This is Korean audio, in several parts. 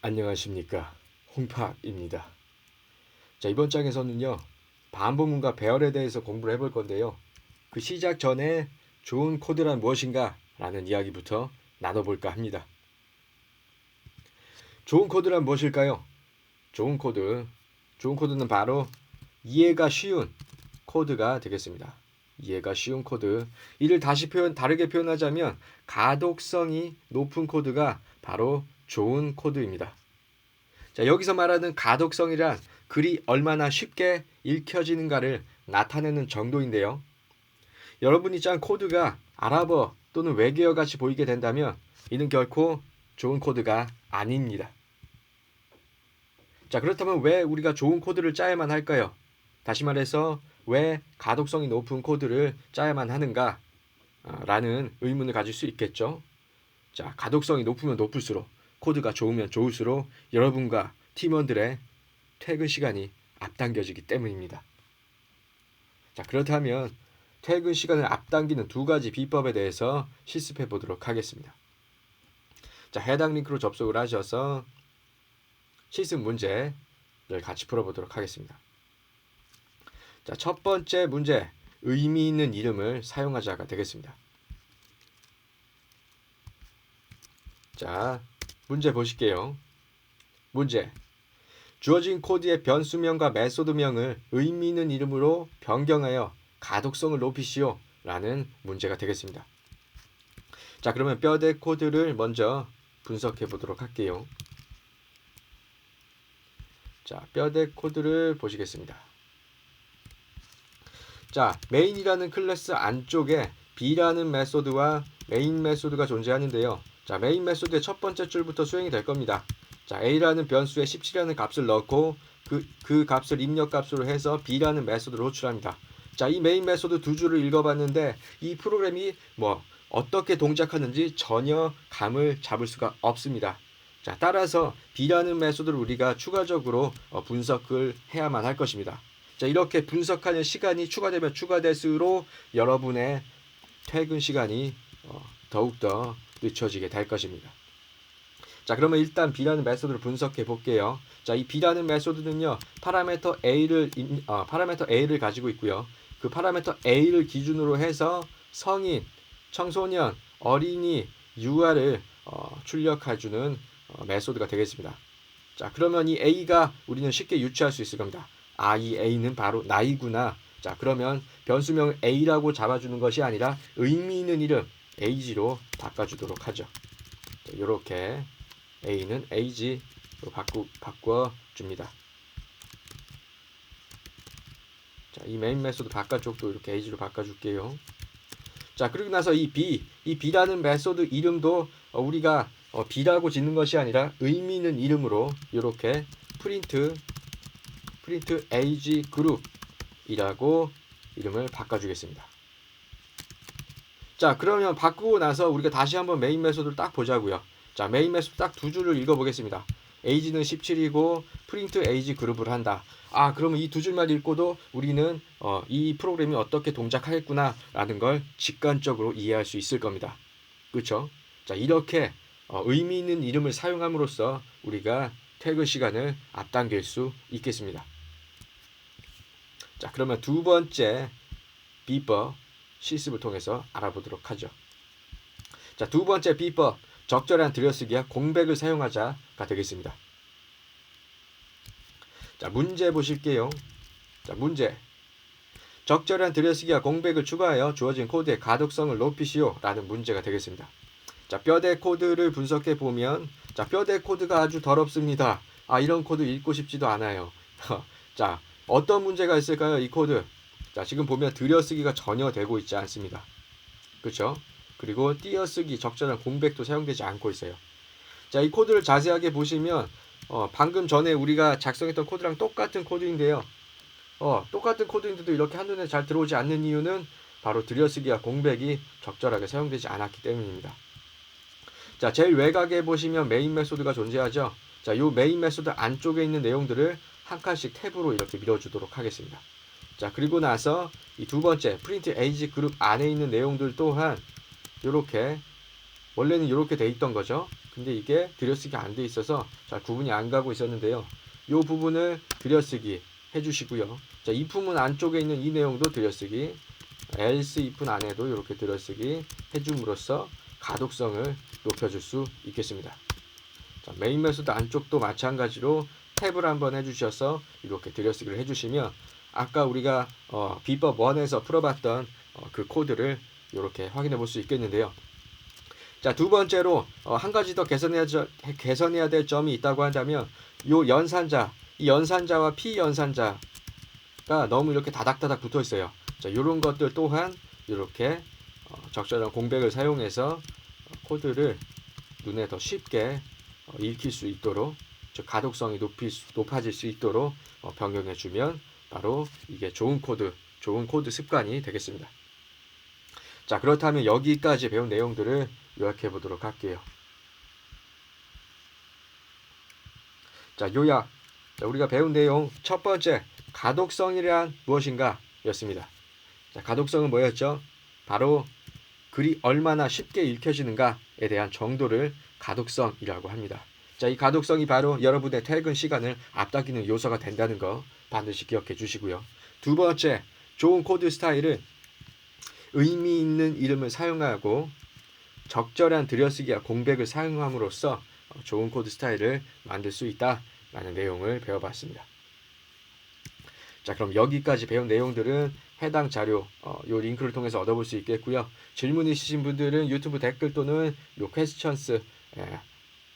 안녕하십니까, 홍팍입니다. 자, 이번 장에서는요, 반복문과 배열에 대해서 공부를 해볼 건데요. 그 시작 전에 좋은 코드란 무엇인가 라는 이야기부터 나눠볼까 합니다. 좋은 코드란 무엇일까요? 좋은 코드는 바로 이해가 쉬운 코드가 되겠습니다. 이해가 쉬운 코드. 이를 다르게 표현하자면 가독성이 높은 코드가 바로 좋은 코드입니다. 자, 여기서 말하는 가독성이란 글이 얼마나 쉽게 읽혀지는가를 나타내는 정도인데요. 여러분이 짠 코드가 아랍어 또는 외계어 같이 보이게 된다면 이는 결코 좋은 코드가 아닙니다. 자, 그렇다면 왜 우리가 좋은 코드를 짜야만 할까요? 다시 말해서 왜 가독성이 높은 코드를 짜야만 하는가? 라는 의문을 가질 수 있겠죠. 자, 가독성이 높으면 높을수록 코드가 좋으면 좋을수록 여러분과 팀원들의 퇴근 시간이 앞당겨지기 때문입니다. 자, 그렇다면 퇴근 시간을 앞당기는 두 가지 비법에 대해서 실습해 보도록 하겠습니다. 자, 해당 링크로 접속을 하셔서 실습 문제를 같이 풀어보도록 하겠습니다. 자, 첫 번째 문제, 의미 있는 이름을 사용하자가 되겠습니다. 자, 문제 보실게요. 문제. 주어진 코드의 변수명과 메소드명을 의미 있는 이름으로 변경하여 가독성을 높이시오 라는 문제가 되겠습니다. 자, 그러면 뼈대 코드를 먼저 분석해 보도록 할게요. 자, 뼈대 코드를 보시겠습니다. 자, 메인이라는 클래스 안쪽에 B라는 메소드와 메인 메소드가 존재하는데요. 자, 메인 메소드의 첫 번째 줄부터 수행이 될 겁니다. 자, A라는 변수에 17이라는 값을 넣고 그 값을 입력 값으로 해서 B라는 메소드를 호출합니다. 자, 이 메인 메소드 두 줄을 읽어봤는데 이 프로그램이 어떻게 동작하는지 전혀 감을 잡을 수가 없습니다. 자, 따라서 B라는 메소드를 우리가 추가적으로 분석을 해야만 할 것입니다. 자, 이렇게 분석하는 시간이 추가되면 추가될수록 여러분의 퇴근 시간이 더욱더 늦춰지게 될 것입니다. 자, 그러면 일단 B라는 메소드를 분석해 볼게요. 자, 이 B라는 메소드는요, 파라미터 A를 가지고 있고요. 그 파라미터 A를 기준으로 해서 성인, 청소년, 어린이, 유아를 출력해주는 메소드가 되겠습니다. 자, 그러면 이 A가 우리는 쉽게 유추할 수 있을 겁니다. 아, 이 A는 바로 나이구나. 자, 그러면 변수명을 A라고 잡아주는 것이 아니라 의미 있는 이름 AG로 바꿔주도록 하죠. 자, 이렇게 A는 AG로 바꿔줍니다. 자, 이 메인 메소드 바깥쪽도 이렇게 AG로 바꿔줄게요. 자, 그리고 나서 이 B라는 메소드 이름도 우리가 B라고 짓는 것이 아니라 의미 있는 이름으로 이렇게 프린트 ag 그룹이라고 이름을 바꿔주겠습니다. 자, 그러면 바꾸고 나서 우리가 다시 한번 메인 메소드를 딱 보자고요. 자, 메인 메소드 딱 두 줄을 읽어보겠습니다. age는 17이고 프린트 ag 그룹을 한다. 아, 그러면 이 두 줄만 읽고도 우리는 이 프로그램이 어떻게 동작하겠구나 라는 걸 직관적으로 이해할 수 있을 겁니다. 그렇죠? 자, 이렇게 의미 있는 이름을 사용함으로써 우리가 퇴근 시간을 앞당길 수 있겠습니다. 자, 그러면 두 번째 비법 실습을 통해서 알아보도록 하죠. 자, 두 번째 비법, 적절한 들여쓰기와 공백을 사용하자가 되겠습니다. 자, 문제 보실게요. 자, 문제. 적절한 들여쓰기와 공백을 추가하여 주어진 코드의 가독성을 높이시오 라는 문제가 되겠습니다. 자, 뼈대 코드를 분석해 보면, 자, 뼈대 코드가 아주 더럽습니다. 아, 이런 코드 읽고 싶지도 않아요. 자, 어떤 문제가 있을까요? 이 코드. 자, 지금 보면 들여쓰기가 전혀 되고 있지 않습니다. 그렇죠? 그리고 띄어쓰기, 적절한 공백도 사용되지 않고 있어요. 자, 이 코드를 자세하게 보시면 방금 전에 우리가 작성했던 코드랑 똑같은 코드인데요. 똑같은 코드인데도 이렇게 한눈에 잘 들어오지 않는 이유는 바로 들여쓰기와 공백이 적절하게 사용되지 않았기 때문입니다. 자, 제일 외곽에 보시면 메인 메소드가 존재하죠. 자, 이 메인 메소드 안쪽에 있는 내용들을 한 칸씩 탭으로 이렇게 밀어주도록 하겠습니다. 자, 그리고 나서 이 두 번째 프린트 age 그룹 안에 있는 내용들 또한 이렇게 원래는 이렇게 돼 있던 거죠. 근데 이게 들여쓰기 안 돼 있어서 잘 구분이 안 가고 있었는데요. 이 부분을 들여쓰기 해주시고요. 자, if문 안쪽에 있는 이 내용도 들여쓰기, else if는 안에도 이렇게 들여쓰기 해줌으로써 가독성을 높여줄 수 있겠습니다. 자, 메인 메소드 안쪽도 마찬가지로 탭을 한번 해주셔서 이렇게 들여쓰기를 해주시면 아까 우리가 비법 1에서 풀어봤던 그 코드를 이렇게 확인해 볼 수 있겠는데요. 자, 두 번째로 한 가지 더 개선해야 될 점이 있다고 한다면 요 연산자, 이 연산자와 피연산자가 너무 이렇게 다닥다닥 붙어 있어요. 자, 이런 것들 또한 이렇게 적절한 공백을 사용해서 코드를 눈에 더 쉽게 읽힐 수 있도록, 즉 가독성이 높아질 수 있도록 변경해 주면 바로 이게 좋은 코드 습관이 되겠습니다. 자, 그렇다면 여기까지 배운 내용들을 요약해 보도록 할게요. 자, 요약. 자, 우리가 배운 내용 첫 번째, 가독성이란 무엇인가 였습니다. 자, 가독성은 뭐였죠? 바로 글이 얼마나 쉽게 읽혀지는가에 대한 정도를 가독성이라고 합니다. 자, 이 가독성이 바로 여러분의 퇴근 시간을 앞당기는 요소가 된다는 거 반드시 기억해 주시고요. 두 번째, 좋은 코드 스타일은 의미 있는 이름을 사용하고 적절한 들여쓰기와 공백을 사용함으로써 좋은 코드 스타일을 만들 수 있다라는 내용을 배워봤습니다. 자, 그럼 여기까지 배운 내용들은 해당 자료 요 링크를 통해서 얻어볼 수 있겠고요. 질문 있으신 분들은 유튜브 댓글 또는 요 퀘스천스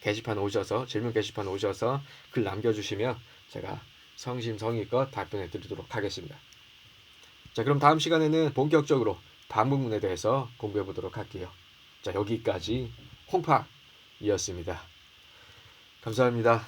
게시판 오셔서 질문 게시판 오셔서 글 남겨주시면 제가 성심성의껏 답변해 드리도록 하겠습니다. 자, 그럼 다음 시간에는 본격적으로 반복문에 대해서 공부해 보도록 할게요. 자, 여기까지 홍팍이었습니다. 감사합니다.